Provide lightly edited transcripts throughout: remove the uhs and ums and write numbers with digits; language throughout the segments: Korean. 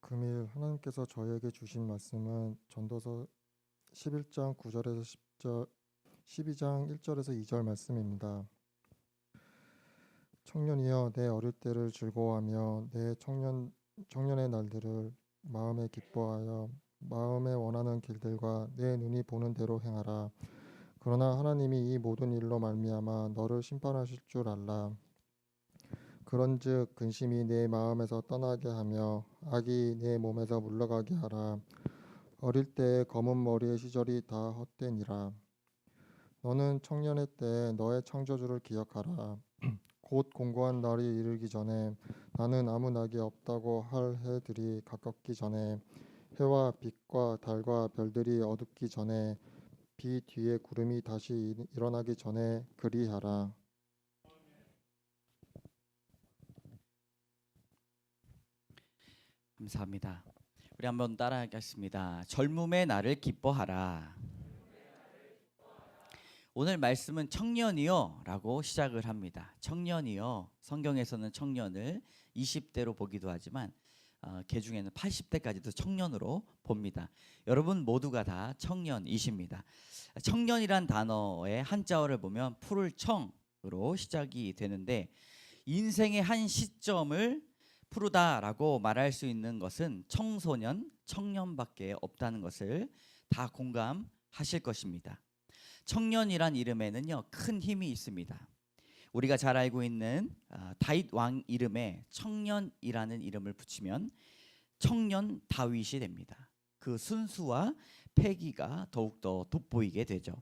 금일 하나님께서 저희에게 주신 말씀은 전도서 11장 9절에서 10절, 12장 1절에서 2절 말씀입니다. 청년이여 내 어릴 때를 즐거워하며 내 청년의 날들을 마음에 기뻐하여 마음에 원하는 길들과 내 눈이 보는 대로 행하라. 그러나 하나님이 이 모든 일로 말미암아 너를 심판하실 줄 알라. 그런즉 근심이 내 마음에서 떠나게 하며 악이 내 몸에서 물러가게 하라. 어릴 때의 검은 머리의 시절이 다 헛되니라. 너는 청년의 때 너의 창조주를 기억하라. 곧 공고한 날이 이르기 전에 나는 아무 낙이 없다고 할 해들이 가깝기 전에 해와 빛과 달과 별들이 어둡기 전에 비 뒤에 구름이 다시 일어나기 전에 그리하라. 감사합니다. 우리 한번 따라하겠습니다. 젊음의 날을 기뻐하라. 오늘 말씀은 청년이여 라고 시작을 합니다. 청년이여, 성경에서는 청년을 20대로 보기도 하지만 개중에는 80대까지도 청년으로 봅니다. 여러분 모두가 다 청년이십니다. 청년이란 단어의 한자어를 보면 푸를 청으로 시작이 되는데, 인생의 한 시점을 푸르다라고 말할 수 있는 것은 청소년, 청년밖에 없다는 것을 다 공감하실 것입니다. 청년이란 이름에는요, 큰 힘이 있습니다. 우리가 잘 알고 있는 다윗 왕 이름에 청년이라는 이름을 붙이면 청년 다윗이 됩니다. 그 순수와 패기가 더욱더 돋보이게 되죠.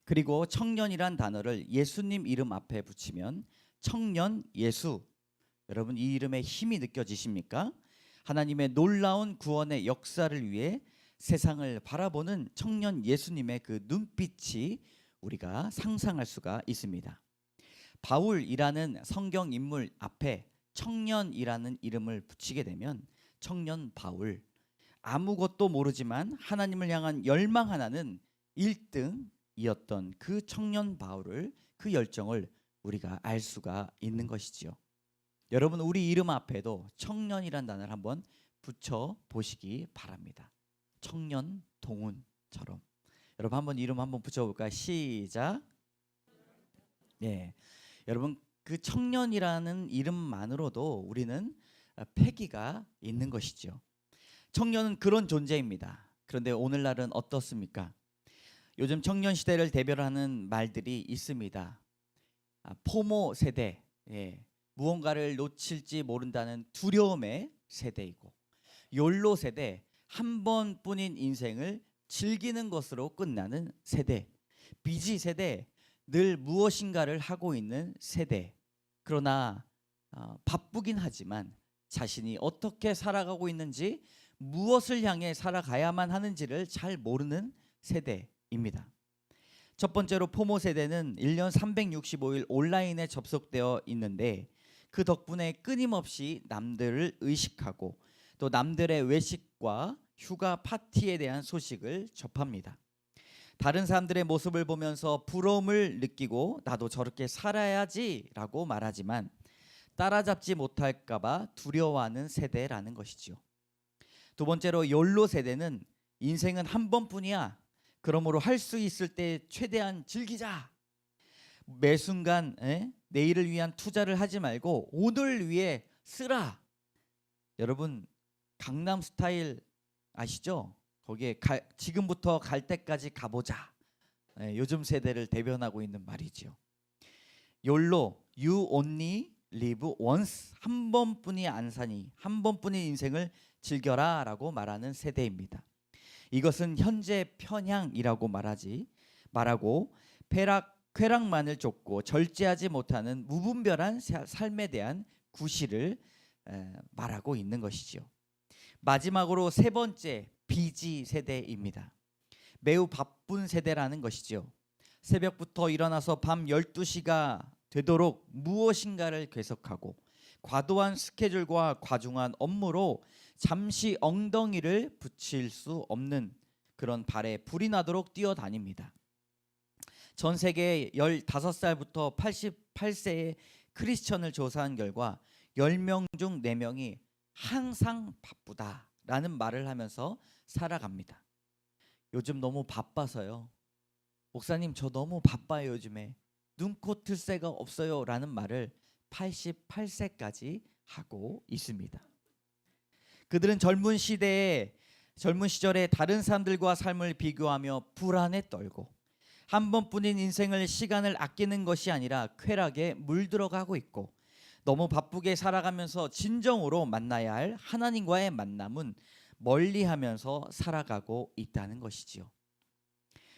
그리고 청년이란 단어를 예수님 이름 앞에 붙이면 청년 예수. 여러분 이 이름의 힘이 느껴지십니까? 하나님의 놀라운 구원의 역사를 위해 세상을 바라보는 청년 예수님의 그 눈빛이 우리가 상상할 수가 있습니다. 바울이라는 성경 인물 앞에 청년이라는 이름을 붙이게 되면 청년 바울, 아무것도 모르지만 하나님을 향한 열망 하나는 1등이었던 그 청년 바울을, 그 열정을 우리가 알 수가 있는 것이지요. 여러분 우리 이름 앞에도 청년이란 단어를 한번 붙여 보시기 바랍니다. 청년 동훈처럼. 여러분 한번 이름 한번 붙여볼까요? 시작. 네, 여러분 그 청년이라는 이름만으로도 우리는 패기가 있는 것이죠. 청년은 그런 존재입니다. 그런데 오늘날은 어떻습니까? 요즘 청년 시대를 대별하는 말들이 있습니다. 포모 세대, 무언가를 놓칠지 모른다는 두려움의 세대이고, 욜로 세대, 한 번뿐인 인생을 즐기는 것으로 끝나는 세대, 비지 세대, 늘 무엇인가를 하고 있는 세대. 그러나 바쁘긴 하지만 자신이 어떻게 살아가고 있는지, 무엇을 향해 살아가야만 하는지를 잘 모르는 세대입니다. 첫 번째로 포모 세대는 1년 365일 온라인에 접속되어 있는데, 그 덕분에 끊임없이 남들을 의식하고 또 남들의 외식과 휴가 파티에 대한 소식을 접합니다. 다른 사람들의 모습을 보면서 부러움을 느끼고 나도 저렇게 살아야지라고 말하지만 따라잡지 못할까봐 두려워하는 세대라는 것이죠. 두 번째로 욜로 세대는 인생은 한 번뿐이야. 그러므로 할 수 있을 때 최대한 즐기자. 매 순간 내일을 위한 투자를 하지 말고 오늘 위해 쓰라. 여러분 강남 스타일 아시죠? 거기에 지금부터 갈 때까지 가보자. 요즘 세대를 대변하고 있는 말이죠. 욜로, you only live once. 한 번뿐이 안 사니 한 번뿐인 인생을 즐겨라 라고 말하는 세대입니다. 이것은 현재 편향이라고 말하고 쾌락만을 쫓고 절제하지 못하는 무분별한 삶에 대한 구실을 말하고 있는 것이죠. 마지막으로 세 번째, 비지 세대입니다. 매우 바쁜 세대라는 것이죠. 새벽부터 일어나서 밤 12시가 되도록 무엇인가를 계속하고 과도한 스케줄과 과중한 업무로 잠시 엉덩이를 붙일 수 없는 그런 발에 불이 나도록 뛰어다닙니다. 전 세계 15살부터 88세의 크리스천을 조사한 결과 10명 중 4명이 항상 바쁘다 라는 말을 하면서 살아갑니다. 요즘 너무 바빠서요. 목사님, 저 너무 바빠요. 요즘에 눈코 틀 새가 없어요. 라는 말을 88세까지 하고 있습니다. 그들은 젊은 시절에 다른 사람들과 삶을 비교하며 불안에 떨고 한 번뿐인 인생을 시간을 아끼는 것이 아니라 쾌락에 물들어가고 있고 너무 바쁘게 살아가면서 진정으로 만나야 할 하나님과의 만남은 멀리하면서 살아가고 있다는 것이지요.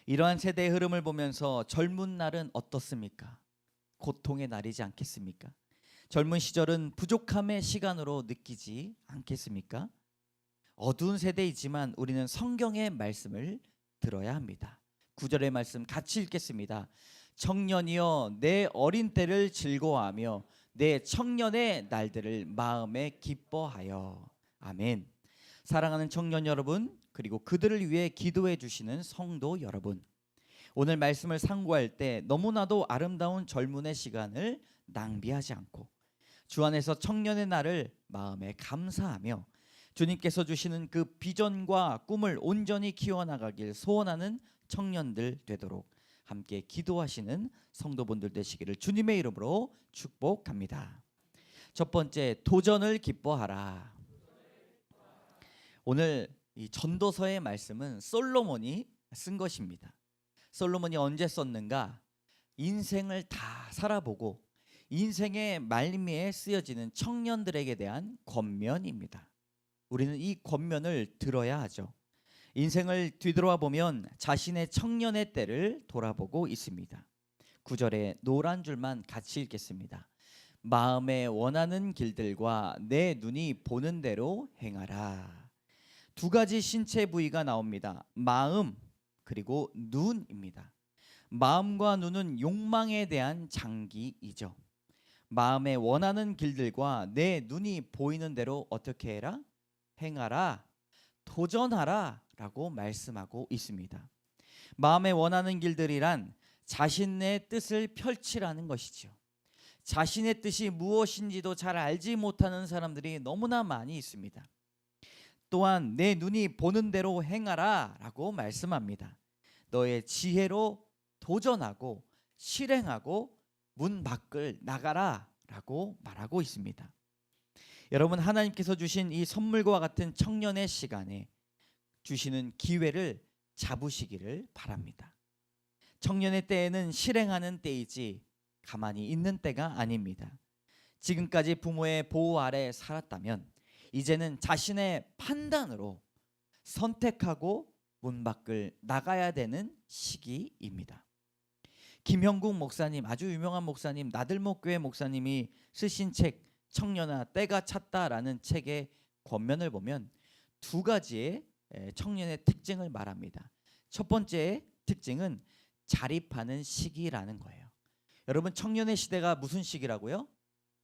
이러한 세대의 흐름을 보면서 젊은 날은 어떻습니까? 고통의 날이지 않겠습니까? 젊은 시절은 부족함의 시간으로 느끼지 않겠습니까? 어두운 세대이지만 우리는 성경의 말씀을 들어야 합니다. 9절의 말씀 같이 읽겠습니다. 청년이여 내 어린 때를 즐거워하며 내 청년의 날들을 마음에 기뻐하여. 아멘. 사랑하는 청년 여러분, 그리고 그들을 위해 기도해 주시는 성도 여러분, 오늘 말씀을 상고할 때 너무나도 아름다운 젊은의 시간을 낭비하지 않고 주 안에서 청년의 날을 마음에 감사하며 주님께서 주시는 그 비전과 꿈을 온전히 키워나가길 소원하는 청년들 되도록 함께 기도하시는 성도분들 되시기를 주님의 이름으로 축복합니다. 첫 번째, 도전을 기뻐하라. 오늘 이 전도서의 말씀은 솔로몬이 쓴 것입니다. 솔로몬이 언제 썼는가? 인생을 다 살아보고 인생의 말미에 쓰여지는 청년들에게 대한 권면입니다. 우리는 이 권면을 들어야 하죠. 인생을 뒤돌아 보면 자신의 청년의 때를 돌아보고 있습니다. 9절에 노란 줄만 같이 읽겠습니다. 마음에 원하는 길들과 내 눈이 보는 대로 행하라. 두 가지 신체 부위가 나옵니다. 마음 그리고 눈입니다. 마음과 눈은 욕망에 대한 장기이죠. 마음에 원하는 길들과 내 눈이 보이는 대로 어떻게 해라? 행하라, 도전하라 라고 말씀하고 있습니다. 마음에 원하는 길들이란 자신의 뜻을 펼치라는 것이죠. 자신의 뜻이 무엇인지도 잘 알지 못하는 사람들이 너무나 많이 있습니다. 또한 내 눈이 보는 대로 행하라 라고 말씀합니다. 너의 지혜로 도전하고 실행하고 문 밖을 나가라 라고 말하고 있습니다. 여러분, 하나님께서 주신 이 선물과 같은 청년의 시간에 주시는 기회를 잡으시기를 바랍니다. 청년의 때에는 실행하는 때이지 가만히 있는 때가 아닙니다. 지금까지 부모의 보호 아래 살았다면 이제는 자신의 판단으로 선택하고 문 밖을 나가야 되는 시기입니다. 김형국 목사님, 아주 유명한 목사님, 나들목교회 목사님이 쓰신 책 청년아 때가 찼다라는 책의 권면을 보면 두 가지의 청년의 특징을 말합니다. 첫 번째 특징은 자립하는 시기라는 거예요. 여러분, 청년의 시대가 무슨 시기라고요?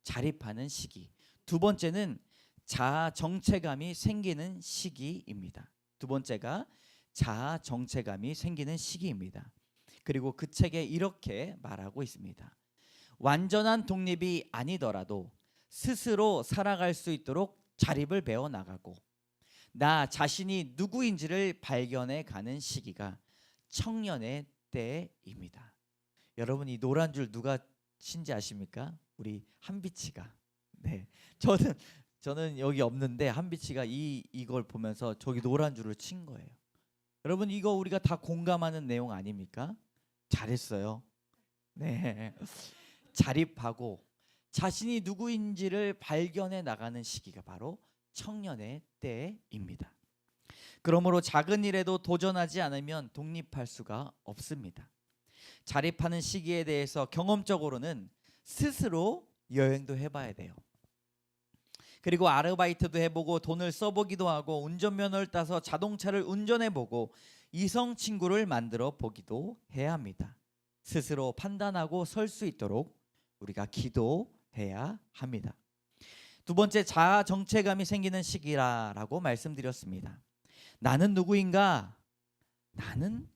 자립하는 시기. 두 번째는 자아 정체감이 생기는 시기입니다. 두 번째가 자아 정체감이 생기는 시기입니다. 그리고 그 책에 이렇게 말하고 있습니다. 완전한 독립이 아니더라도 스스로 살아갈 수 있도록 자립을 배워 나가고 나 자신이 누구인지를 발견해 가는 시기가 청년의 때입니다. 여러분, 이 노란 줄 누가 신지 아십니까? 우리 한비치가. 네, 저는 여기 없는데 한비치가 이걸 보면서 저기 노란 줄을 친 거예요. 여러분, 이거 우리가 다 공감하는 내용 아닙니까? 잘했어요. 네, 자립하고 자신이 누구인지를 발견해 나가는 시기가 바로 청년의 때입니다. 그러므로 작은 일에도 도전하지 않으면 독립할 수가 없습니다. 자립하는 시기에 대해서 경험적으로는 스스로 여행도 해봐야 돼요. 그리고 아르바이트도 해보고 돈을 써보기도 하고 운전면허를 따서 자동차를 운전해보고 이성 친구를 만들어 보기도 해야 합니다. 스스로 판단하고 설 수 있도록 우리가 기도해야 합니다. 두 번째, 자아 정체감이 생기는 시기라고 말씀드렸습니다. 나는 누구인가? 나는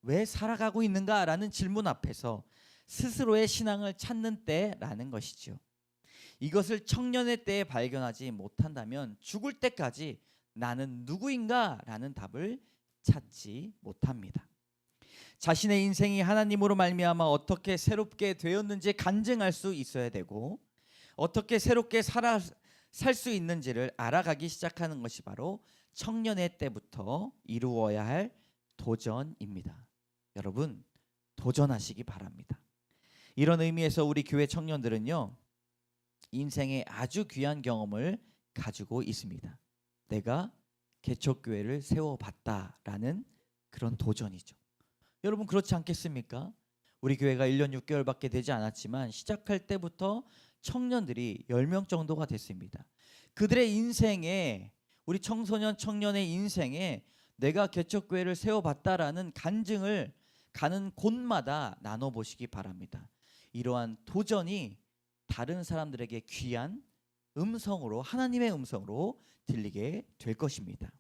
왜 살아가고 있는가? 라는 질문 앞에서 스스로의 신앙을 찾는 때라는 것이죠. 이것을 청년의 때에 발견하지 못한다면 죽을 때까지 나는 누구인가? 라는 답을 찾지 못합니다. 자신의 인생이 하나님으로 말미암아 어떻게 새롭게 되었는지 간증할 수 있어야 되고, 어떻게 새롭게 살 수 있는지를 알아가기 시작하는 것이 바로 청년의 때부터 이루어야 할 도전입니다. 여러분, 도전하시기 바랍니다. 이런 의미에서 우리 교회 청년들은요, 인생의 아주 귀한 경험을 가지고 있습니다. 내가 개척교회를 세워봤다라는 그런 도전이죠. 여러분, 그렇지 않겠습니까? 우리 교회가 1년 6개월밖에 되지 않았지만 시작할 때부터 청년들이 10명 정도가 됐습니다. 그들의 인생에, 우리 청소년 청년의 인생에 내가 개척교회를 세워봤다라는 간증을 가는 곳마다 나눠보시기 바랍니다. 이러한 도전이 다른 사람들에게 귀한 음성으로, 하나님의 음성으로 들리게 될 것입니다.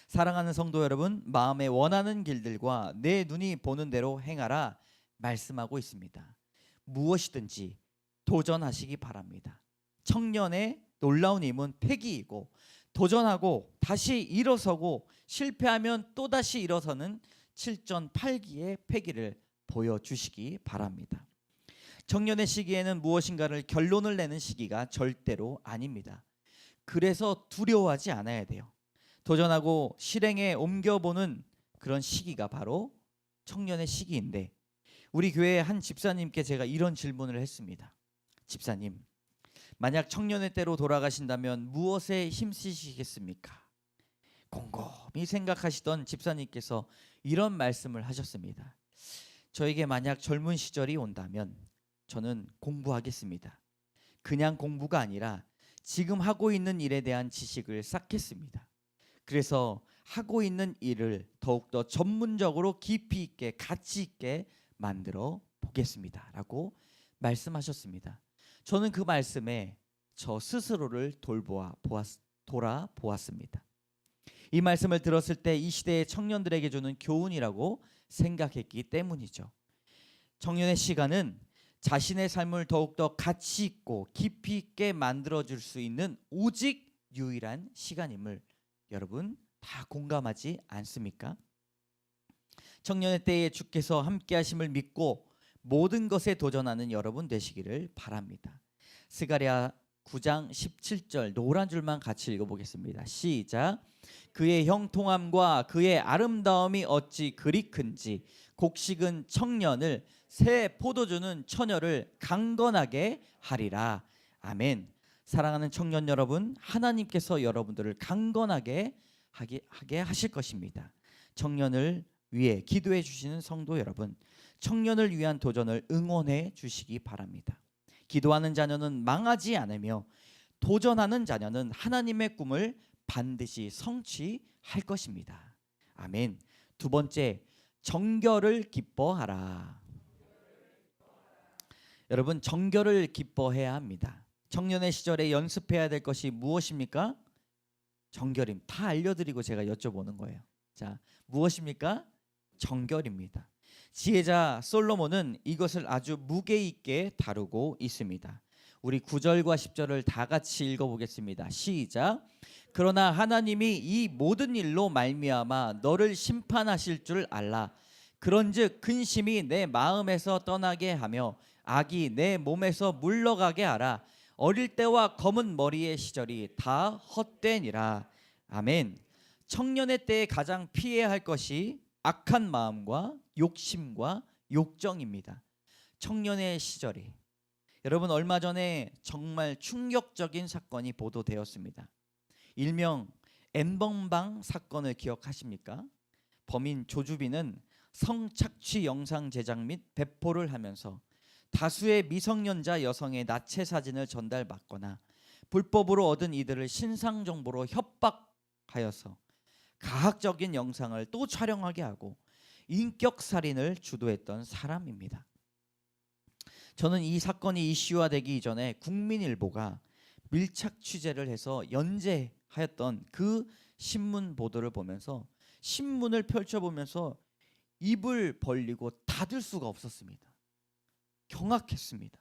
사랑하는 성도 여러분, 마음에 원하는 길들과 내 눈이 보는 대로 행하라 말씀하고 있습니다. 무엇이든지 도전하시기 바랍니다. 청년의 놀라운 힘은 패기이고, 도전하고 다시 일어서고 실패하면 또다시 일어서는 7전8기의 패기를 보여주시기 바랍니다. 청년의 시기에는 무엇인가를 결론을 내는 시기가 절대로 아닙니다. 그래서 두려워하지 않아야 돼요. 도전하고 실행에 옮겨보는 그런 시기가 바로 청년의 시기인데, 우리 교회 한 집사님께 제가 이런 질문을 했습니다. 집사님, 만약 청년의 때로 돌아가신다면 무엇에 힘쓰시겠습니까? 곰곰이 생각하시던 집사님께서 이런 말씀을 하셨습니다. 저에게 만약 젊은 시절이 온다면 저는 공부하겠습니다. 그냥 공부가 아니라 지금 하고 있는 일에 대한 지식을 쌓겠습니다. 그래서 하고 있는 일을 더욱더 전문적으로 깊이 있게 가치 있게 만들어 보겠습니다 라고 말씀하셨습니다. 저는 그 말씀에 저 스스로를 돌아보았습니다. 이 말씀을 들었을 때 이 시대의 청년들에게 주는 교훈이라고 생각했기 때문이죠. 청년의 시간은 자신의 삶을 더욱더 가치 있고 깊이 있게 만들어줄 수 있는 오직 유일한 시간임을 여러분 다 공감하지 않습니까? 청년의 때에 주께서 함께 하심을 믿고 모든 것에 도전하는 여러분 되시기를 바랍니다. 스가랴 9장 17절 노란 줄만 같이 읽어보겠습니다. 시작. 그의 형통함과 그의 아름다움이 어찌 그리 큰지 곡식은 청년을 새 포도주는 처녀를 강건하게 하리라. 아멘. 사랑하는 청년 여러분, 하나님께서 여러분들을 강건하게 하게 하실 것입니다. 청년을 위해 기도해 주시는 성도 여러분, 청년을 위한 도전을 응원해 주시기 바랍니다. 기도하는 자녀는 망하지 않으며 도전하는 자녀는 하나님의 꿈을 반드시 성취할 것입니다. 아멘. 두 번째, 정결을 기뻐하라. 여러분, 정결을 기뻐해야 합니다. 청년의 시절에 연습해야 될 것이 무엇입니까? 정결임. 다 알려드리고 제가 여쭤보는 거예요. 자, 무엇입니까? 정결입니다. 지혜자 솔로몬은 이것을 아주 무게 있게 다루고 있습니다. 우리 9절과 10절을 다 같이 읽어보겠습니다. 시작. 그러나 하나님이 이 모든 일로 말미암아 너를 심판하실 줄 알라. 그런즉 근심이 내 마음에서 떠나게 하며 악이 내 몸에서 물러가게 하라. 어릴 때와 검은 머리의 시절이 다 헛되니라. 아멘. 청년의 때에 가장 피해야 할 것이 악한 마음과 욕심과 욕정입니다. 청년의 시절이, 여러분 얼마 전에 정말 충격적인 사건이 보도되었습니다. 일명 N번방 사건을 기억하십니까? 범인 조주빈은 성착취 영상 제작 및 배포를 하면서 다수의 미성년자 여성의 나체 사진을 전달받거나 불법으로 얻은 이들을 신상 정보로 협박하여서 가학적인 영상을 또 촬영하게 하고 인격 살인을 주도했던 사람입니다. 저는 이 사건이 이슈화되기 이전에 국민일보가 밀착 취재를 해서 연재하였던 그 신문 보도를 보면서 신문을 펼쳐보면서 입을 벌리고 닫을 수가 없었습니다. 경악했습니다.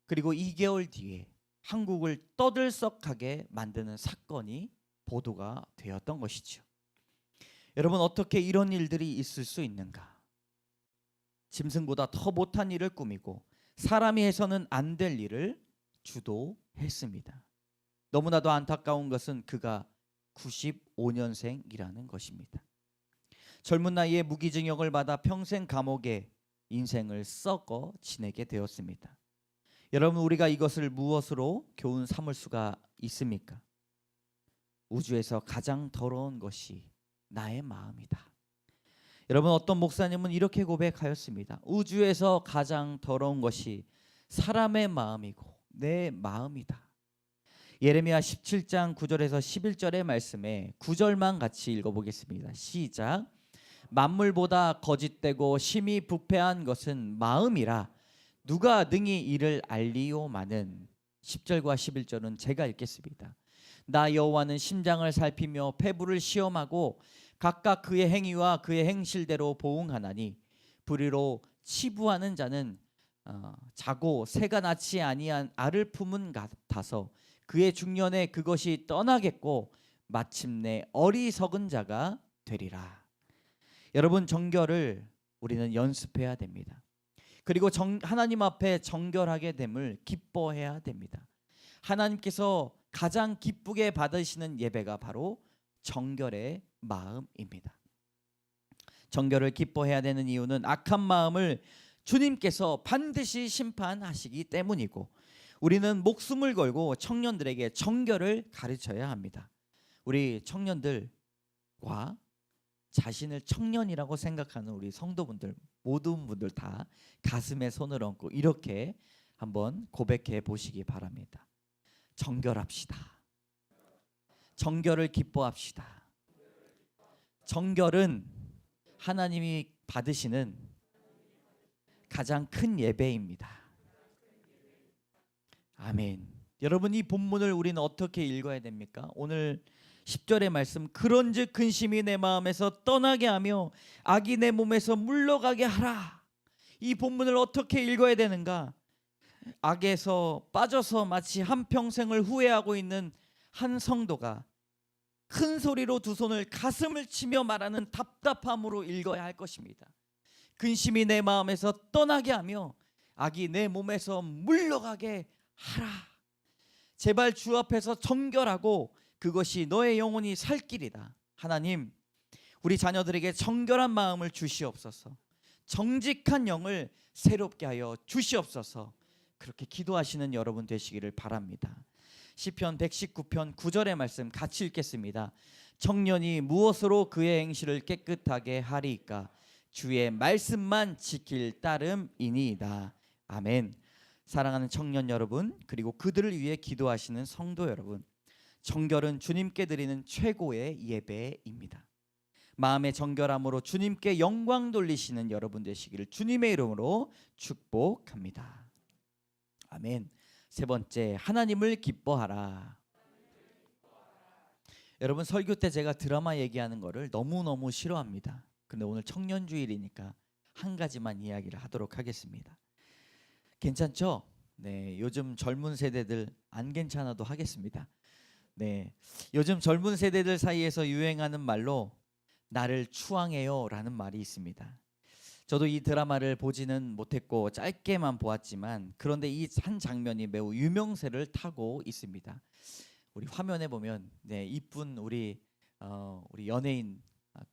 그리고 2개월 뒤에 한국을 떠들썩하게 만드는 사건이 보도가 되었던 것이죠. 여러분, 어떻게 이런 일들이 있을 수 있는가? 짐승보다 더 못한 일을 꾸미고 사람이 해서는 안 될 일을 주도했습니다. 너무나도 안타까운 것은 그가 95년생이라는 것입니다. 젊은 나이에 무기징역을 받아 평생 감옥에 인생을 썩어 지내게 되었습니다. 여러분, 우리가 이것을 무엇으로 교훈 삼을 수가 있습니까? 우주에서 가장 더러운 것이 나의 마음이다. 여러분, 어떤 목사님은 이렇게 고백하였습니다. 우주에서 가장 더러운 것이 사람의 마음이고 내 마음이다. 예레미야 17장 9절에서 11절의 말씀에 9절만 같이 읽어보겠습니다. 시작. 만물보다 거짓되고 심히 부패한 것은 마음이라 누가 능히 이를 알리오마는. 10절과 11절은 제가 읽겠습니다. 나 여호와는 심장을 살피며 폐부를 시험하고 각각 그의 행위와 그의 행실대로 보응하나니 불의로 치부하는 자는 자고 새가 낳지 아니한 알을 품은 같아서 그의 중년에 그것이 떠나겠고 마침내 어리석은 자가 되리라. 여러분, 정결을 우리는 연습해야 됩니다. 그리고 하나님 앞에 정결하게 됨을 기뻐해야 됩니다. 하나님께서 가장 기쁘게 받으시는 예배가 바로 정결의 마음입니다. 정결을 기뻐해야 되는 이유는 악한 마음을 주님께서 반드시 심판하시기 때문이고, 우리는 목숨을 걸고 청년들에게 정결을 가르쳐야 합니다. 우리 청년들과 자신을 청년이라고 생각하는 우리 성도분들, 모든 분들 다 가슴에 손을 얹고 이렇게 한번 고백해 보시기 바랍니다. 정결합시다. 정결을 기뻐합시다. 정결은 하나님이 받으시는 가장 큰 예배입니다. 아멘. 여러분, 이 본문을 우리는 어떻게 읽어야 됩니까? 오늘 10절의 말씀, 그런즉 근심이 내 마음에서 떠나게 하며 악이 내 몸에서 물러가게 하라. 이 본문을 어떻게 읽어야 되는가? 악에서 빠져서 마치 한평생을 후회하고 있는 한 성도가 큰 소리로 두 손을 가슴을 치며 말하는 답답함으로 읽어야 할 것입니다. 근심이 내 마음에서 떠나게 하며 악이 내 몸에서 물러가게 하라. 제발 주 앞에서 정결하고 그것이 너의 영혼이 살 길이다. 하나님, 우리 자녀들에게 정결한 마음을 주시옵소서. 정직한 영을 새롭게 하여 주시옵소서. 그렇게 기도하시는 여러분 되시기를 바랍니다. 시편 119편 9절의 말씀 같이 읽겠습니다. 청년이 무엇으로 그의 행실을 깨끗하게 하리이까? 주의 말씀만 지킬 따름이니이다. 아멘. 사랑하는 청년 여러분, 그리고 그들을 위해 기도하시는 성도 여러분, 정결은 주님께 드리는 최고의 예배입니다. 마음의 정결함으로 주님께 영광 돌리시는 여러분 되시기를 주님의 이름으로 축복합니다. 아멘. 세 번째, 하나님을 기뻐하라. 여러분, 설교 때 제가 드라마 얘기하는 거를 너무너무 싫어합니다. 근데 오늘 청년주일이니까 한 가지만 이야기를 하도록 하겠습니다. 괜찮죠? 네, 요즘 젊은 세대들 안 괜찮아도 하겠습니다. 네, 요즘 젊은 세대들 사이에서 유행하는 말로 나를 추앙해요 라는 말이 있습니다. 저도 이 드라마를 보지는 못했고 짧게만 보았지만, 그런데 이 한 장면이 매우 유명세를 타고 있습니다. 우리 화면에 보면 이쁜 우리 연예인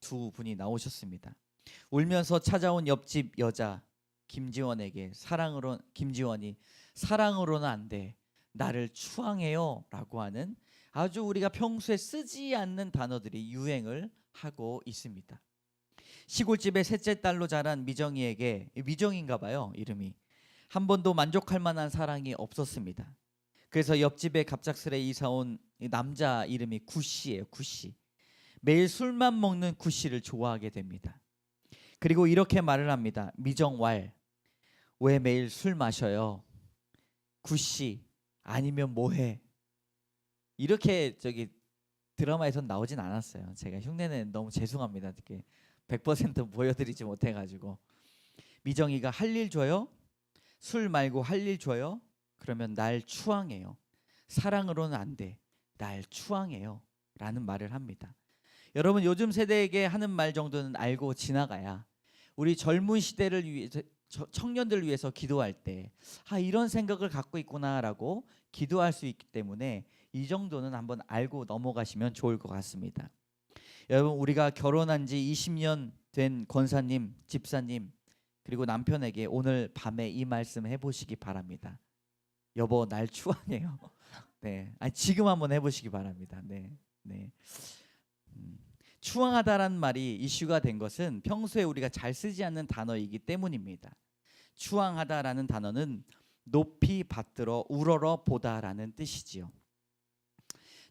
두 분이 나오셨습니다. 울면서 찾아온 옆집 여자 김지원에게 김지원이 사랑으로는 안 돼, 나를 추앙해요 라고 하는 아주 우리가 평소에 쓰지 않는 단어들이 유행을 하고 있습니다. 시골집의 셋째 딸로 자란 미정이에게, 미정인가 봐요 이름이, 한 번도 만족할 만한 사랑이 없었습니다. 그래서 옆집에 갑작스레 이사온 남자 이름이 구씨예요. 구씨. 매일 술만 먹는 구씨를 좋아하게 됩니다. 그리고 이렇게 말을 합니다. 미정왈, 왜 매일 술 마셔요? 구씨, 아니면 뭐해? 이렇게 드라마에선 나오진 않았어요. 제가 흉내는 너무 죄송합니다. 이렇게 100% 보여드리지 못해가지고. 미정이가 할 일 줘요? 술 말고 할 일 줘요? 그러면 날 추앙해요. 사랑으로는 안 돼, 날 추앙해요 라는 말을 합니다. 여러분, 요즘 세대에게 하는 말 정도는 알고 지나가야 우리 젊은 시대를 위해서, 청년들을 위해서 기도할 때 이런 생각을 갖고 있구나라고 기도할 수 있기 때문에 이 정도는 한번 알고 넘어가시면 좋을 것 같습니다. 여러분, 우리가 결혼한 지 20년 된 권사님, 집사님, 그리고 남편에게 오늘 밤에 이 말씀 해보시기 바랍니다. 여보, 날 추하네요. 네, 지금 한번 해보시기 바랍니다. 네. 추앙하다라는 말이 이슈가 된 것은 평소에 우리가 잘 쓰지 않는 단어이기 때문입니다. 추앙하다라는 단어는 높이 받들어 우러러 보다라는 뜻이지요.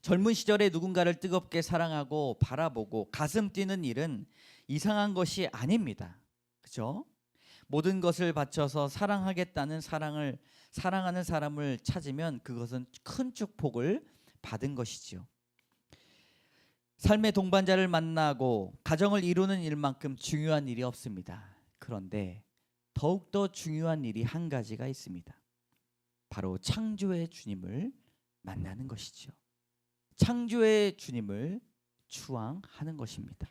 젊은 시절에 누군가를 뜨겁게 사랑하고 바라보고 가슴 뛰는 일은 이상한 것이 아닙니다. 그죠? 모든 것을 바쳐서 사랑하겠다는 사랑하는 사람을 찾으면 그것은 큰 축복을 받은 것이지요. 삶의 동반자를 만나고 가정을 이루는 일만큼 중요한 일이 없습니다. 그런데 더욱더 중요한 일이 한 가지가 있습니다. 바로 창조의 주님을 만나는 것이죠. 창조의 주님을 추앙하는 것입니다.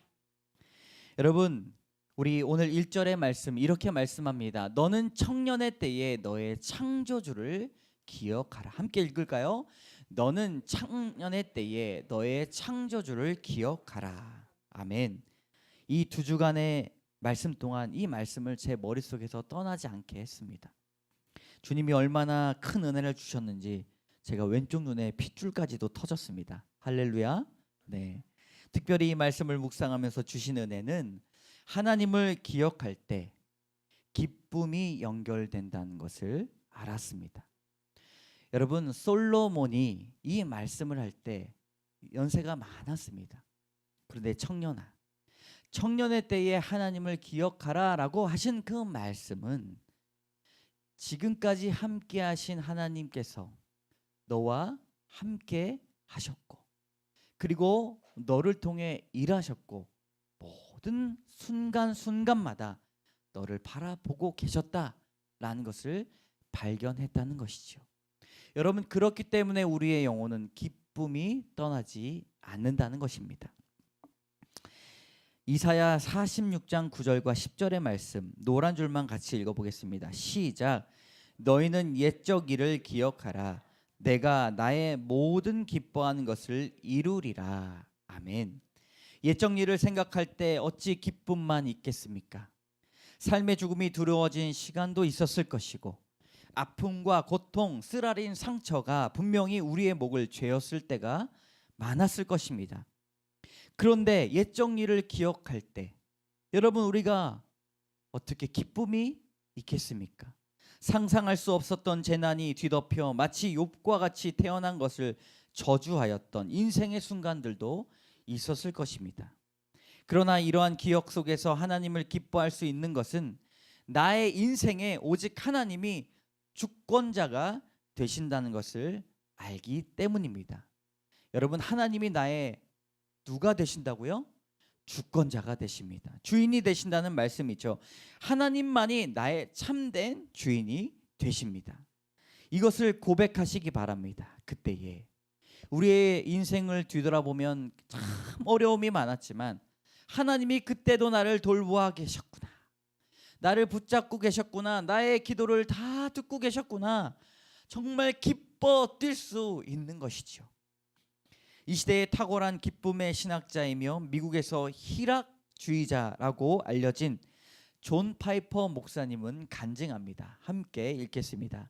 여러분, 우리 오늘 1절의 말씀 이렇게 말씀합니다. 너는 청년의 때에 너의 창조주를 기억하라. 함께 읽을까요? 너는 청년의 때에 너의 창조주를 기억하라. 아멘. 이 2주간의 말씀 동안 이 말씀을 제 머릿속에서 떠나지 않게 했습니다. 주님이 얼마나 큰 은혜를 주셨는지 제가 왼쪽 눈에 핏줄까지도 터졌습니다. 할렐루야. 네. 특별히 이 말씀을 묵상하면서 주신 은혜는 하나님을 기억할 때 기쁨이 연결된다는 것을 알았습니다. 여러분, 솔로몬이 이 말씀을 할 때 연세가 많았습니다. 그런데 청년의 때에 하나님을 기억하라 라고 하신 그 말씀은 지금까지 함께 하신 하나님께서 너와 함께 하셨고, 그리고 너를 통해 일하셨고, 모든 순간순간마다 너를 바라보고 계셨다라는 것을 발견했다는 것이죠. 여러분, 그렇기 때문에 우리의 영혼은 기쁨이 떠나지 않는다는 것입니다. 이사야 46장 9절과 10절의 말씀 노란 줄만 같이 읽어보겠습니다. 시작. 너희는 옛적 일을 기억하라. 내가 나의 모든 기뻐하는 것을 이루리라. 아멘. 옛적 일을 생각할 때 어찌 기쁨만 있겠습니까? 삶의 죽음이 두려워진 시간도 있었을 것이고, 아픔과 고통, 쓰라린 상처가 분명히 우리의 목을 죄었을 때가 많았을 것입니다. 그런데 옛적 일을 기억할 때 여러분, 우리가 어떻게 기쁨이 있겠습니까? 상상할 수 없었던 재난이 뒤덮여 마치 욥과 같이 태어난 것을 저주하였던 인생의 순간들도 있었을 것입니다. 그러나 이러한 기억 속에서 하나님을 기뻐할 수 있는 것은 나의 인생에 오직 하나님이 주권자가 되신다는 것을 알기 때문입니다. 여러분, 하나님이 나의 누가 되신다고요? 주권자가 되십니다. 주인이 되신다는 말씀이죠. 하나님만이 나의 참된 주인이 되십니다. 이것을 고백하시기 바랍니다. 그때에 우리의 인생을 뒤돌아보면 참 어려움이 많았지만 하나님이 그때도 나를 돌보아 계셨구나, 나를 붙잡고 계셨구나, 나의 기도를 다 듣고 계셨구나, 정말 기뻐 뛸 수 있는 것이죠. 이 시대의 탁월한 기쁨의 신학자이며 미국에서 희락주의자라고 알려진 존 파이퍼 목사님은 간증합니다. 함께 읽겠습니다.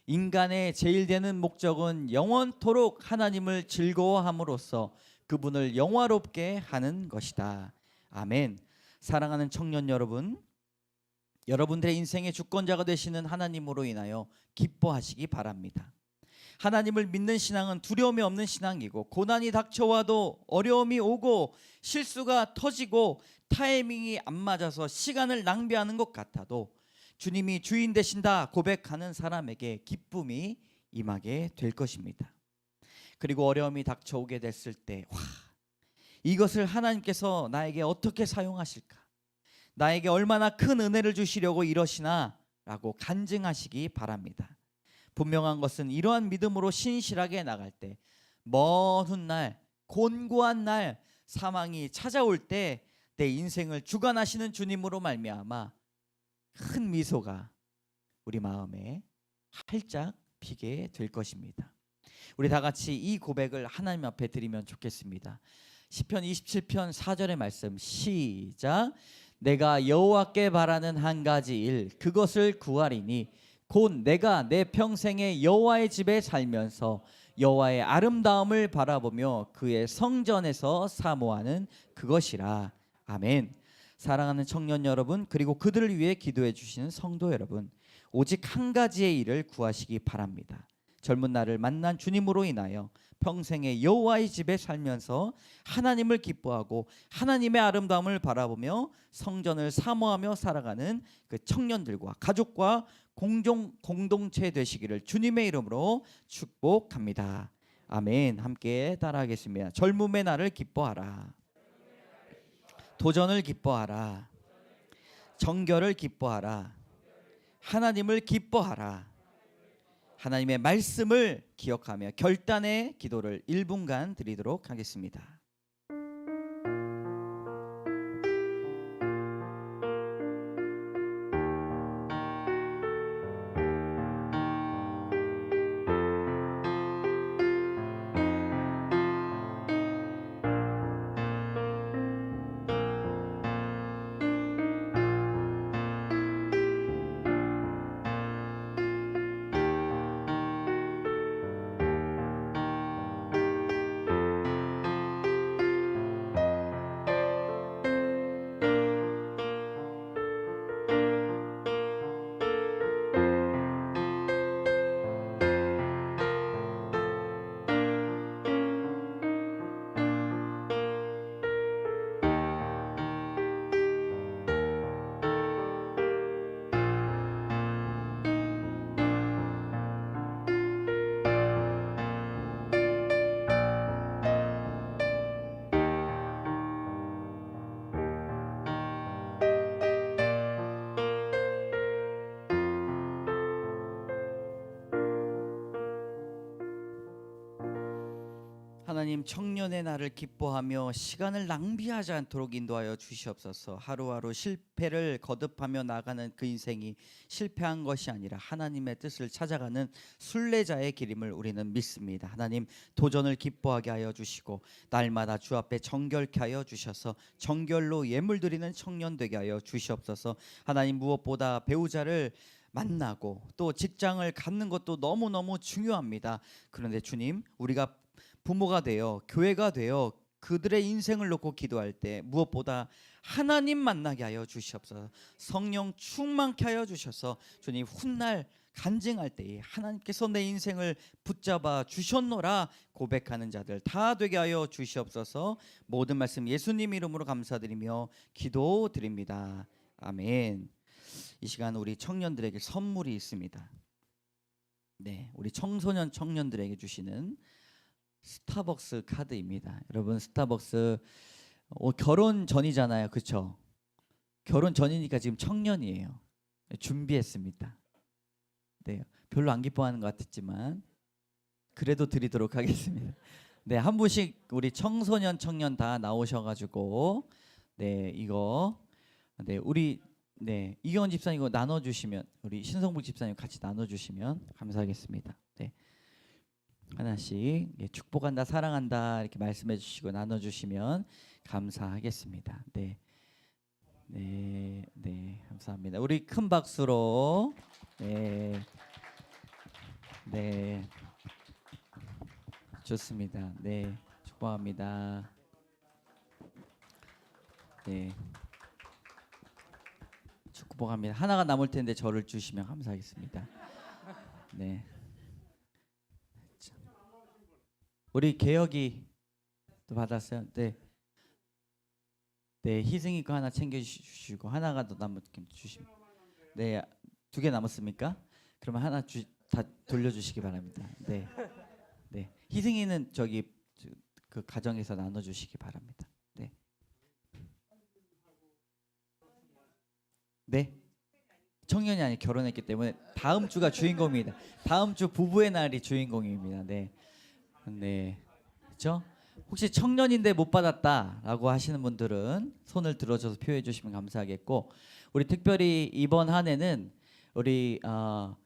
인간의 제일 되는 목적은 영원토록 하나님을 즐거워함으로써 그분을 영화롭게 하는 것이다. 아멘. 사랑하는 청년 여러분, 여러분들의 인생의 주권자가 되시는 하나님으로 인하여 기뻐하시기 바랍니다. 하나님을 믿는 신앙은 두려움이 없는 신앙이고, 고난이 닥쳐와도 어려움이 오고 실수가 터지고 타이밍이 안 맞아서 시간을 낭비하는 것 같아도 주님이 주인 되신다 고백하는 사람에게 기쁨이 임하게 될 것입니다. 그리고 어려움이 닥쳐오게 됐을 때 이것을 하나님께서 나에게 어떻게 사용하실까, 나에게 얼마나 큰 은혜를 주시려고 이러시나 라고 간증하시기 바랍니다. 분명한 것은 이러한 믿음으로 신실하게 나갈 때 먼 훗날 곤고한 날 사망이 찾아올 때 내 인생을 주관하시는 주님으로 말미암아 큰 미소가 우리 마음에 활짝 피게 될 것입니다. 우리 다 같이 이 고백을 하나님 앞에 드리면 좋겠습니다. 시편 27편 4절의 말씀 시작. 내가 여호와께 바라는 한 가지 일 그것을 구하리니 곧 내가 내 평생에 여호와의 집에 살면서 여호와의 아름다움을 바라보며 그의 성전에서 사모하는 그것이라. 아멘. 사랑하는 청년 여러분, 그리고 그들을 위해 기도해 주시는 성도 여러분, 오직 한 가지의 일을 구하시기 바랍니다. 젊은 날을 만난 주님으로 인하여 평생에 여호와의 집에 살면서 하나님을 기뻐하고 하나님의 아름다움을 바라보며 성전을 사모하며 살아가는 그 청년들과 가족과 공동체 되시기를 주님의 이름으로 축복합니다. 아멘. 함께 따라하겠습니다. 젊음의 날을 기뻐하라. 도전을 기뻐하라. 정결을 기뻐하라. 하나님을 기뻐하라. 하나님의 말씀을 기억하며 결단의 기도를 1분간 드리도록 하겠습니다. 하나님, 청년의 날을 기뻐하며 시간을 낭비하지 않도록 인도하여 주시옵소서. 하루하루 실패를 거듭하며 나가는 그 인생이 실패한 것이 아니라 하나님의 뜻을 찾아가는 순례자의 길임을 우리는 믿습니다. 하나님, 도전을 기뻐하게 하여 주시고 날마다 주 앞에 정결케 하여 주셔서 정결로 예물 드리는 청년 되게 하여 주시옵소서. 하나님, 무엇보다 배우자를 만나고 또 직장을 갖는 것도 너무너무 중요합니다. 그런데 주님, 우리가 부모가 되어 교회가 되어 그들의 인생을 놓고 기도할 때 무엇보다 하나님 만나게 하여 주시옵소서. 성령 충만케 하여 주셔서 주님, 훗날 간증할 때에 하나님께서 내 인생을 붙잡아 주셨노라 고백하는 자들 다 되게 하여 주시옵소서. 모든 말씀 예수님 이름으로 감사드리며 기도드립니다. 아멘. 이 시간 우리 청년들에게 선물이 있습니다. 네, 우리 청소년 청년들에게 주시는 스타벅스 카드입니다. 여러분, 스타벅스 결혼 전이잖아요, 그렇죠? 결혼 전이니까 지금 청년이에요. 준비했습니다. 네, 별로 안 기뻐하는 것 같았지만 그래도 드리도록 하겠습니다. 네, 한 분씩 우리 청소년 청년 다 나오셔가지고 네, 이거 우리 이경원 집사님 이거 나눠주시면, 우리 신성복 집사님 같이 나눠주시면 감사하겠습니다. 네. 하나씩 축복한다, 사랑한다 이렇게 말씀해 주시고 나눠주시면 감사하겠습니다. 네, 감사합니다. 우리 큰 박수로 네, 좋습니다. 네, 축복합니다. 네, 축복합니다. 하나가 남을 텐데 저를 주시면 감사하겠습니다. 네. 우리 개혁이 또 받았어요. 네, 희승이 거 하나 챙겨주시고 하나가 더 남은 주시면 네, 2개 남았습니까? 그러면 하나 다 돌려주시기 바랍니다. 네, 희승이는 저기 그 가정에서 나눠주시기 바랍니다. 네, 청년이 아니 결혼했기 때문에 다음 주가 주인공입니다. 다음 주 부부의 날이 주인공입니다. 네, 그렇죠? 혹시 청년인데 못 받았다라고 하시는 분들은 손을 들어줘서 표해 주시면 감사하겠고, 우리 특별히 이번 한 해는 우리가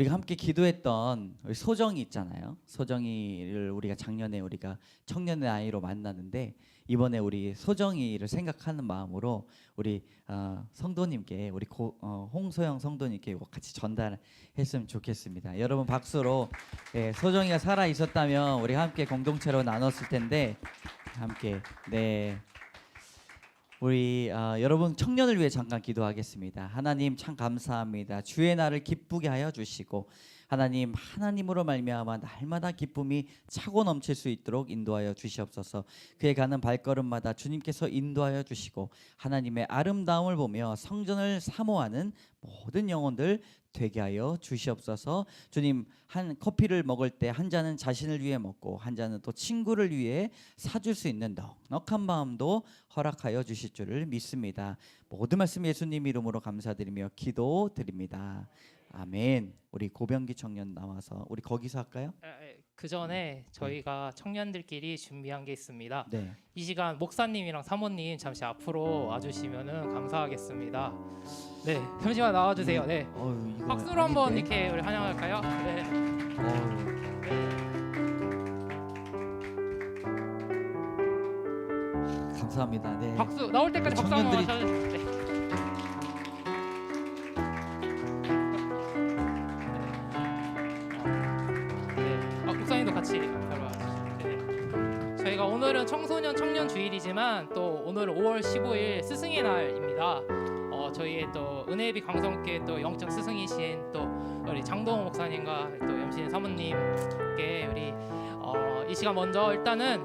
함께 기도했던 우리 소정이 있잖아요. 소정이를 우리가 작년에 우리가 청년의 아이로 만났는데, 이번에 우리 소정이를 생각하는 마음으로 우리 성도님께, 우리 홍소영 성도님께 이거 같이 전달했으면 좋겠습니다. 여러분 박수로. 소정이가 살아 있었다면 우리 함께 공동체로 나눴을 텐데, 함께. 네. 우리 여러분 청년을 위해 잠깐 기도하겠습니다. 하나님 참 감사합니다. 주의 날을 기쁘게 하여 주시고, 하나님 하나님으로 말미암아 날마다 기쁨이 차고 넘칠 수 있도록 인도하여 주시옵소서. 그에 가는 발걸음마다 주님께서 인도하여 주시고, 하나님의 아름다움을 보며 성전을 사모하는 모든 영혼들 되게 하여 주시옵소서. 주님, 한 커피를 먹을 때 한 잔은 자신을 위해 먹고 한 잔은 또 친구를 위해 사줄 수 있는 넉넉한 마음도 허락하여 주실 줄을 믿습니다. 모든 말씀 예수님 이름으로 감사드리며 기도드립니다. 아멘. 우리 고병기 청년 나와서 우리 거기서 할까요? 그 전에 저희가 청년들끼리 준비한 게 있습니다. 네. 이 시간 목사님이랑 사모님 잠시 앞으로 와주시면은 감사하겠습니다. 네, 잠시만 나와주세요. 네, 이거 박수로 한번 아닌데? 이렇게 우리 환영할까요? 네. 감사합니다. 네. 박수 나올 때까지 박수 한번 청년들이- 쳐주세요. 네. 목사님도 같이 바로 와주시죠. 네. 저희가 오늘은 청소년 청년 주일이지만 또 오늘은 5월 15일 스승의 날입니다. 저희의 또 은혜비 강성교회 또 영적 스승이신 또 우리 장동호 목사님과 또 염신 사모님께 우리 이 시간 먼저 일단은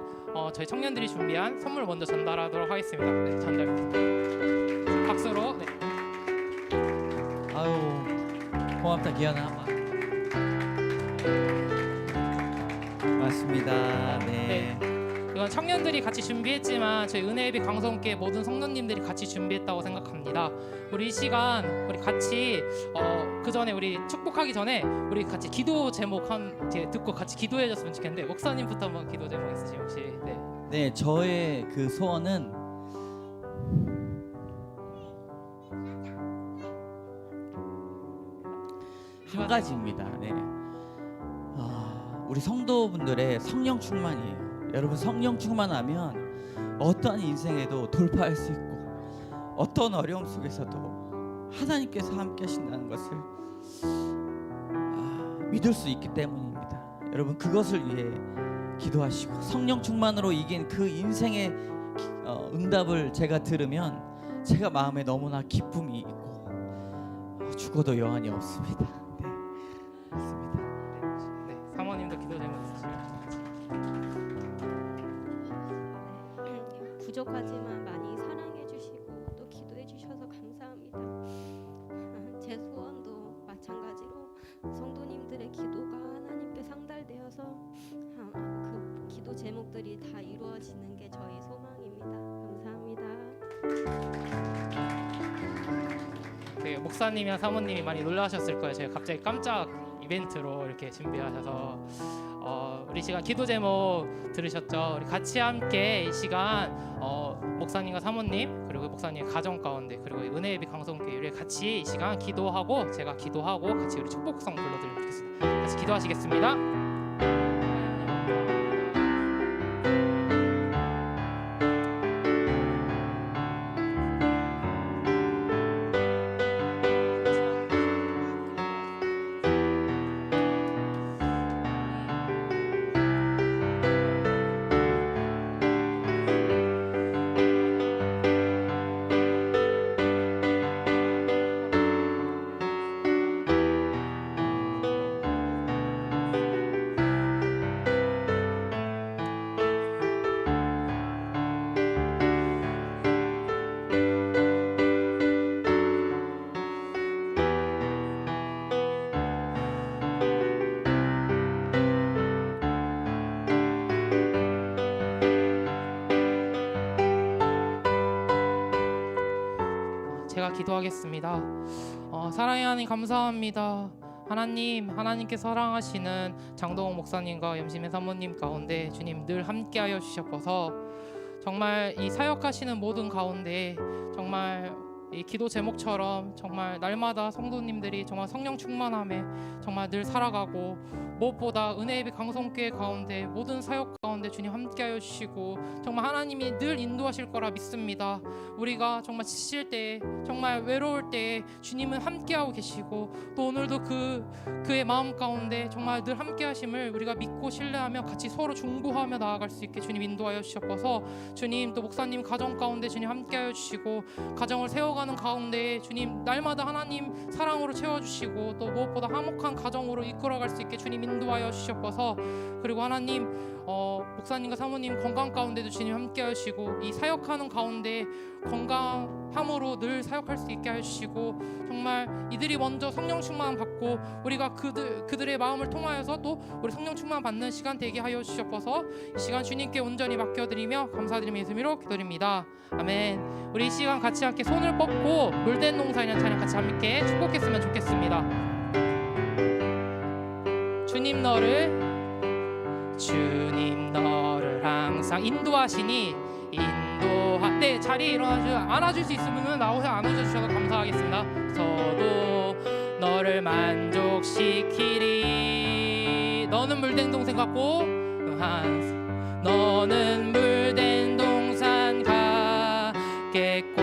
저희 청년들이 준비한 선물 먼저 전달하도록 하겠습니다. 네, 전달 박수로. 네. 아유 고맙다 기현아. 맞습니다. 네. 이건 청년들이 같이 준비했지만 저희 은혜예비 강성교회 모든 성도님들이 같이 준비했다고 생각합니다. 우리 이 시간 우리 같이 그 전에 우리 축복하기 전에 우리 같이 기도 제목 한 듣고 같이 기도해줬으면 좋겠는데, 목사님부터 한번 기도 제목 있으시면 혹시? 네. 네, 저의 그 소원은 한 가지입니다. 네. 우리 성도분들의 성령 충만이에요. 여러분 성령 충만하면 어떠한 인생에도 돌파할 수 있고 어떤 어려움 속에서도 하나님께서 함께 하신다는 것을 믿을 수 있기 때문입니다. 여러분 그것을 위해 기도하시고, 성령 충만으로 이긴 그 인생의 응답을 제가 들으면 제가 마음에 너무나 기쁨이 있고 죽어도 여한이 없습니다. 네, 맞습니다. 네, 사모님도 기도 제목 있으시면. 부족하지만 많이 사랑해 주시고 또 기도해 주셔서 감사합니다. 제 소원도 마찬가지로 성도님들의 기도가 하나님께 상달되어서 그 기도 제목들이 다 이루어지는 게 저희 소망입니다. 감사합니다. 네, 목사님이랑 사모님이 많이 놀라셨을 거예요. 제가 갑자기 깜짝 이벤트로 이렇게 준비하셔서 우리 시간 기도 제목 들으셨죠? 우리 같이 함께 이 시간 목사님과 사모님 그리고 목사님의 가정 가운데 그리고 은혜예비 강성교회 같이 이 시간 기도하고 제가 기도하고 같이 우리 축복성 불러드리면 좋겠습니다. 같이 기도하시겠습니다. 제가 기도하겠습니다. 사랑의 하나님 감사합니다. 하나님께 사랑하시는 장동욱 목사님과 염심의 사모님 가운데 주님 늘 함께하여 주셔서 정말 이 사역하시는 모든 가운데 정말 이 기도 제목처럼 정말 날마다 성도님들이 정말 성령 충만함에 정말 늘 살아가고, 무엇보다 은혜예배 강성교회 가운데 모든 사역 가운데 주님 함께하여 주시고 정말 하나님이 늘 인도하실 거라 믿습니다. 우리가 정말 지칠 때, 정말 외로울 때 주님은 함께하고 계시고, 또 오늘도 그의 마음 가운데 정말 늘 함께하심을 우리가 믿고 신뢰하며 같이 서로 중보하며 나아갈 수 있게 주님 인도하여 주셔서, 주님 또 목사님 가정 가운데 주님 함께하여 주시고, 가정을 세워가는 가운데 주님 날마다 하나님 사랑으로 채워주시고, 또 무엇보다 화목한 가정으로 이끌어갈 수 있게 주님 인도하여 주셔서, 그리고 하나님 목사님과 사모님 건강 가운데도 주님 함께하여 주시고, 이 사역하는 가운데 건강함으로 늘 사역할 수 있게 해주시고, 정말 이들이 먼저 성령 충만 받고 우리가 그들의 마음을 통하여서 또 우리 성령 충만 받는 시간 되게 하여 주셔서, 이 시간 주님께 온전히 맡겨드리며 감사드리며 예수님으로 기도드립니다. 아멘. 우리 이 시간 같이 함께 손을 뻗고 물된 농사이라는 찬양 같이 함께 축복했으면 좋겠습니다. 주님 너를 항상 인도하시니 네, 자리에 일어나주세요. 안아줄 수 있으면 나오셔서 안아주셔서 감사하겠습니다. 저도 너를 만족시키리. 너는 물된 동산 같고 너는 물된 동산 같겠고,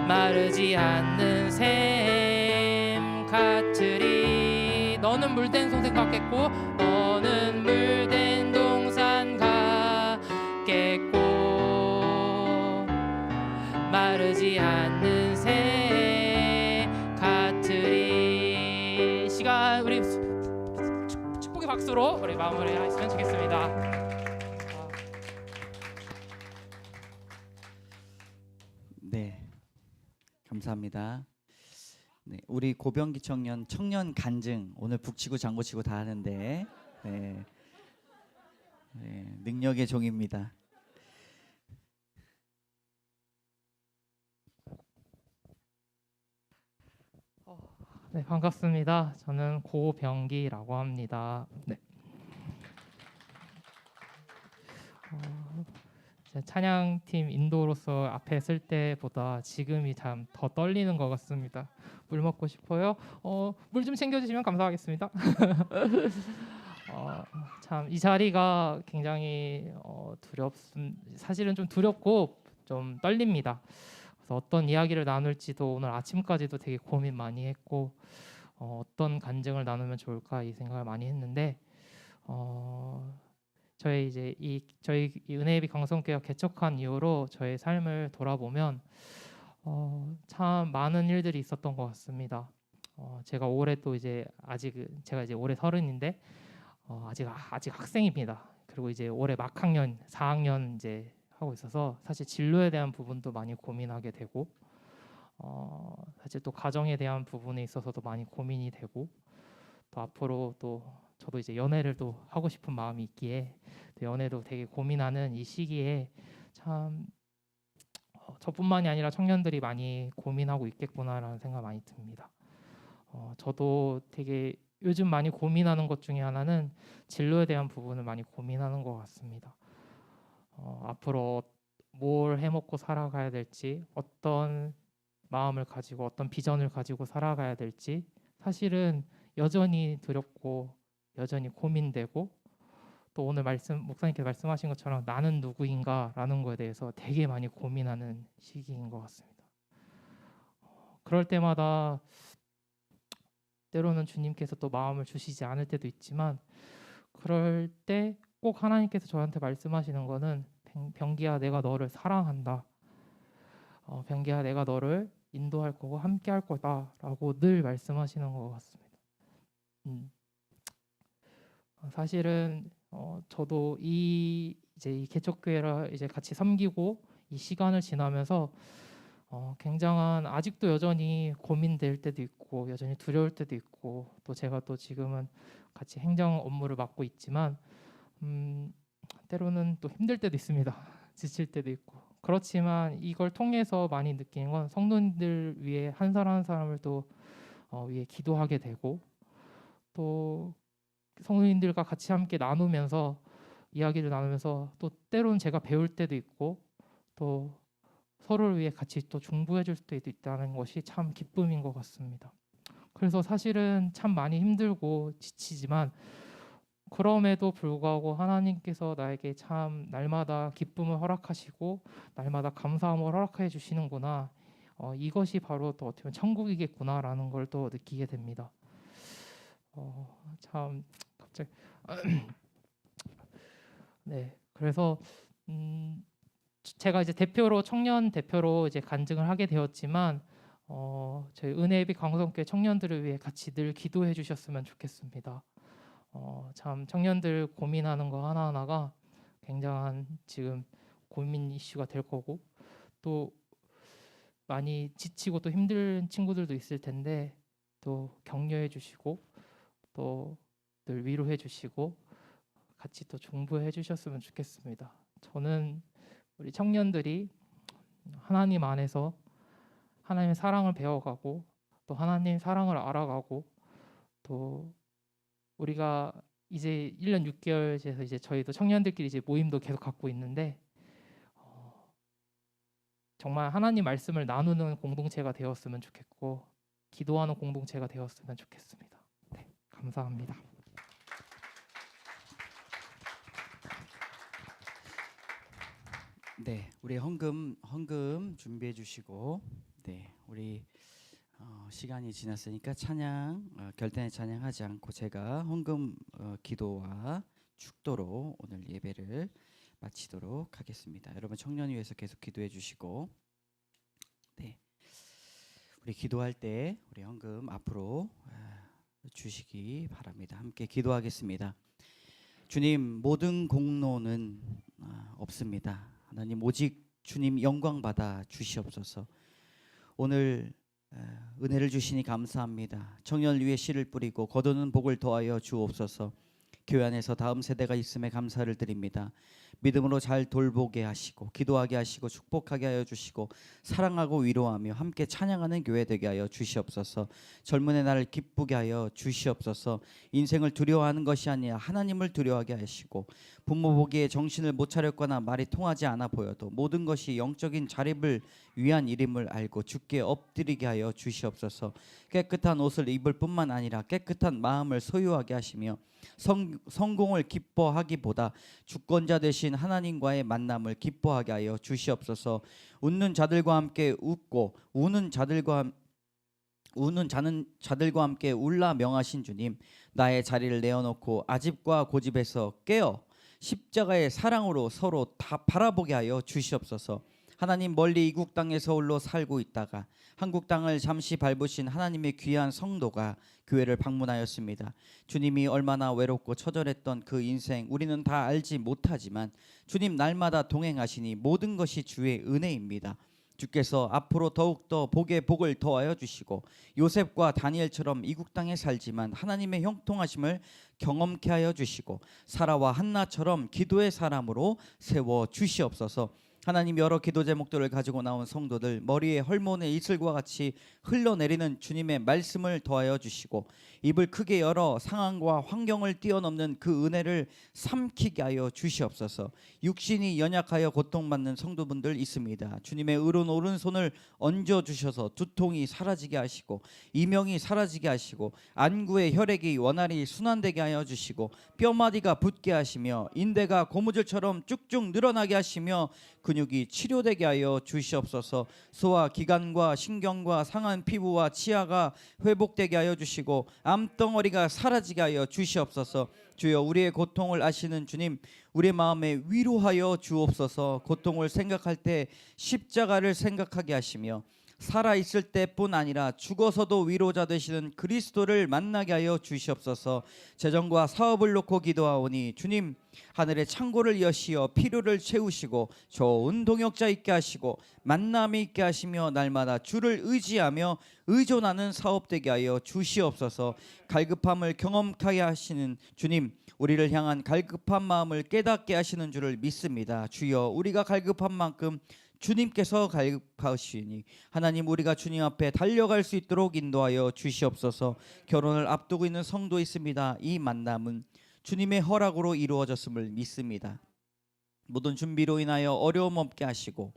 마르지 않는 샘 같으리. 너는 물된 동산 같겠고, 너는 물된 동산 같겠고, 마르지 않는 새 같으리. 시간 우리 축복의 박수로 우리 마무리했으면 좋겠습니다. 네, 감사합니다. 네, 우리 고병기 청년 간증 오늘 북치고 장구치고 다 하는데, 네, 능력의 종입니다. 네, 반갑습니다. 저는 고병기라고 합니다. 네. 찬양팀 인도로서 앞에 쓸 때보다 지금이 참 더 떨리는 것 같습니다. 물 먹고 싶어요. 물 좀 챙겨주시면 감사하겠습니다. 참 이 자리가 굉장히 사실은 좀 두렵고 좀 떨립니다. 그래서 어떤 이야기를 나눌지도 오늘 아침까지도 되게 고민 많이 했고, 어떤 간증을 나누면 좋을까 이 생각을 많이 했는데, 저희 이 은혜예비 강성교회가 개척한 이후로 저의 삶을 돌아보면 참 많은 일들이 있었던 것 같습니다. 제가 올해 또 이제 제가 이제 올해 30인데 아직 학생입니다. 그리고 이제 올해 막학년 4학년 이제 하고 있어서 사실 진로에 대한 부분도 많이 고민하게 되고, 사실 또 가정에 대한 부분에 있어서도 많이 고민이 되고, 또 앞으로 또 저도 이제 연애를 또 하고 싶은 마음이 있기에 또 연애도 되게 고민하는 이 시기에 참 저뿐만이 아니라 청년들이 많이 고민하고 있겠구나라는 생각 많이 듭니다. 저도 되게 요즘 많이 고민하는 것 중에 하나는 진로에 대한 부분을 많이 고민하는 것 같습니다. 앞으로 뭘 해먹고 살아가야 될지, 어떤 마음을 가지고 어떤 비전을 가지고 살아가야 될지 사실은 여전히 두렵고 여전히 고민되고, 또 오늘 목사님께서 말씀하신 것처럼 나는 누구인가라는 거에 대해서 되게 많이 고민하는 시기인 것 같습니다. 그럴 때마다 때로는 주님께서 또 마음을 주시지 않을 때도 있지만, 그럴 때 꼭 하나님께서 저한테 말씀하시는 거는 병기야, 내가 너를 사랑한다. 병기야, 내가 너를 인도할 거고 함께 할 거다라고 늘 말씀하시는 것 같습니다. 사실은 저도 이 개척교회를 이제 같이 섬기고 이 시간을 지나면서 굉장한 아직도 여전히 고민될 때도 있고 여전히 두려울 때도 있고, 또 제가 또 지금은 같이 행정 업무를 맡고 있지만 때로는 또 힘들 때도 있습니다. 지칠 때도 있고. 그렇지만 이걸 통해서 많이 느끼는 건 성도님들 위해 한 사람 한 사람을 또 위해 기도하게 되고, 또 성도님들과 같이 함께 나누면서 이야기를 나누면서 또 때로는 제가 배울 때도 있고 또 서로를 위해 같이 또 중보해 줄 수도 있다는 것이 참 기쁨인 것 같습니다. 그래서 사실은 참 많이 힘들고 지치지만 그럼에도 불구하고 하나님께서 나에게 참 날마다 기쁨을 허락하시고 날마다 감사함을 허락해 주시는구나. 이것이 바로 또 어떻게 보면 천국이겠구나라는 걸 또 느끼게 됩니다. 참 갑자기 네, 그래서 제가 이제 대표로 청년 대표로 이제 간증을 하게 되었지만 저희 은혜비 강성교회 청년들을 위해 같이 늘 기도해 주셨으면 좋겠습니다. 참 청년들 고민하는 거 하나하나가 굉장한 지금 고민 이슈가 될 거고 또 많이 지치고 또 힘든 친구들도 있을 텐데 또 격려해 주시고 또 늘 위로해 주시고 같이 또 중보해 주셨으면 좋겠습니다. 저는 우리 청년들이 하나님 안에서 하나님의 사랑을 배워가고 또 하나님 사랑을 알아가고 또 우리가 이제 1년 6개월에서 이제 저희도 청년들끼리 이제 모임도 계속 갖고 있는데 정말 하나님 말씀을 나누는 공동체가 되었으면 좋겠고 기도하는 공동체가 되었으면 좋겠습니다. 네, 감사합니다. 네, 우리 헌금 준비해 주시고, 네, 우리 시간이 지났으니까 찬양 결단의 찬양하지 않고 제가 헌금 기도와 축도로 오늘 예배를 마치도록 하겠습니다. 여러분 청년 위해서 계속 기도해 주시고, 네, 우리 기도할 때 우리 헌금 앞으로 주시기 바랍니다. 함께 기도하겠습니다. 주님, 모든 공로는 없습니다. 하나님, 오직 주님 영광 받아 주시옵소서. 오늘 은혜를 주시니 감사합니다. 청년을 위해 씨를 뿌리고 거두는 복을 더하여 주옵소서. 교회 안에서 다음 세대가 있음에 감사를 드립니다. 믿음으로 잘 돌보게 하시고 기도하게 하시고 축복하게 하여 주시고 사랑하고 위로하며 함께 찬양하는 교회 되게 하여 주시옵소서. 젊은의 날을 기쁘게 하여 주시옵소서. 인생을 두려워하는 것이 아니라 하나님을 두려워하게 하시고 부모 보기에 정신을 못 차렸거나 말이 통하지 않아 보여도 모든 것이 영적인 자립을 위한 일임을 알고 주께 엎드리게 하여 주시옵소서. 깨끗한 옷을 입을 뿐만 아니라 깨끗한 마음을 소유하게 하시며 성공을 기뻐하기보다 주권자 되신 하나님과의 만남을 기뻐하게 하여 주시옵소서. 웃는 자들과 함께 웃고 우는 자들과 함께 울라 명하신 주님, 나의 자리를 내어놓고 아집과 고집에서 깨어 십자가의 사랑으로 서로 다 바라보게 하여 주시옵소서. 하나님, 멀리 이국 땅에서 홀로 살고 있다가 한국 땅을 잠시 밟으신 하나님의 귀한 성도가 교회를 방문하였습니다. 주님이 얼마나 외롭고 처절했던 그 인생 우리는 다 알지 못하지만 주님 날마다 동행하시니 모든 것이 주의 은혜입니다. 주께서 앞으로 더욱더 복에 복을 더하여 주시고 요셉과 다니엘처럼 이국 땅에 살지만 하나님의 형통하심을 경험케 하여 주시고 사라와 한나처럼 기도의 사람으로 세워 주시옵소서. 하나님, 여러 기도 제목들을 가지고 나온 성도들 머리에 헐몬의 이슬과 같이 흘러내리는 주님의 말씀을 더하여 주시고 입을 크게 열어 상황과 환경을 뛰어넘는 그 은혜를 삼키게 하여 주시옵소서. 육신이 연약하여 고통받는 성도분들 있습니다. 주님의 의로운 오른손을 얹어 주셔서 두통이 사라지게 하시고 이명이 사라지게 하시고 안구의 혈액이 원활히 순환되게 하여 주시고 뼈마디가 붓게 하시며 인대가 고무줄처럼 쭉쭉 늘어나게 하시며 근육이 치료되게 하여 주시옵소서. 소화 기관과 신경과 상한 피부와 치아가 회복되게 하여 주시고 암덩어리가 사라지게 하여 주시옵소서. 주여, 우리의 고통을 아시는 주님, 우리의 마음에 위로하여 주옵소서. 고통을 생각할 때 십자가를 생각하게 하시며 살아있을 때뿐 아니라 죽어서도 위로자 되시는 그리스도를 만나게 하여 주시옵소서. 재정과 사업을 놓고 기도하오니 주님, 하늘의 창고를 여시어 필요를 채우시고 좋은 동역자 있게 하시고 만남이 있게 하시며 날마다 주를 의지하며 의존하는 사업 되게 하여 주시옵소서. 갈급함을 경험하게 하시는 주님, 우리를 향한 갈급한 마음을 깨닫게 하시는 줄을 믿습니다. 주여, 우리가 갈급한 만큼 주님께서 가르치시니 하나님 우리가 주님 앞에 달려갈 수 있도록 인도하여 주시옵소서. 결혼을 앞두고 있는 성도 있습니다. 이 만남은 주님의 허락으로 이루어졌음을 믿습니다. 모든 준비로 인하여 어려움 없게 하시고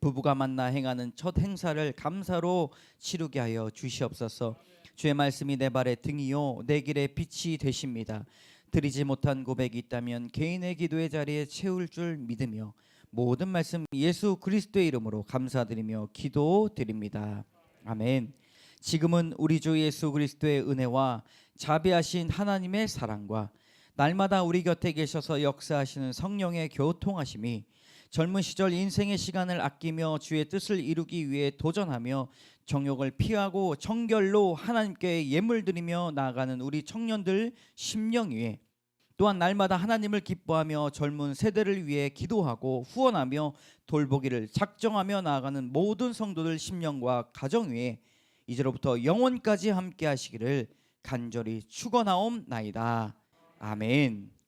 부부가 만나 행하는 첫 행사를 감사로 치르게 하여 주시옵소서. 주의 말씀이 내 발의 등이요 내 길의 빛이 되십니다. 드리지 못한 고백이 있다면 개인의 기도의 자리에 채울 줄 믿으며 모든 말씀 예수 그리스도의 이름으로 감사드리며 기도드립니다. 아멘. 지금은 우리 주 예수 그리스도의 은혜와 자비하신 하나님의 사랑과 날마다 우리 곁에 계셔서 역사하시는 성령의 교통하심이 젊은 시절 인생의 시간을 아끼며 주의 뜻을 이루기 위해 도전하며 정욕을 피하고 정결로 하나님께 예물 드리며 나아가는 우리 청년들 심령 위에, 또한 날마다 하나님을 기뻐하며 젊은 세대를 위해 기도하고 후원하며 돌보기를 작정하며 나아가는 모든 성도들 심령과 가정 위에 이제로부터 영원까지 함께 하시기를 간절히 축원하옵나이다. 아멘.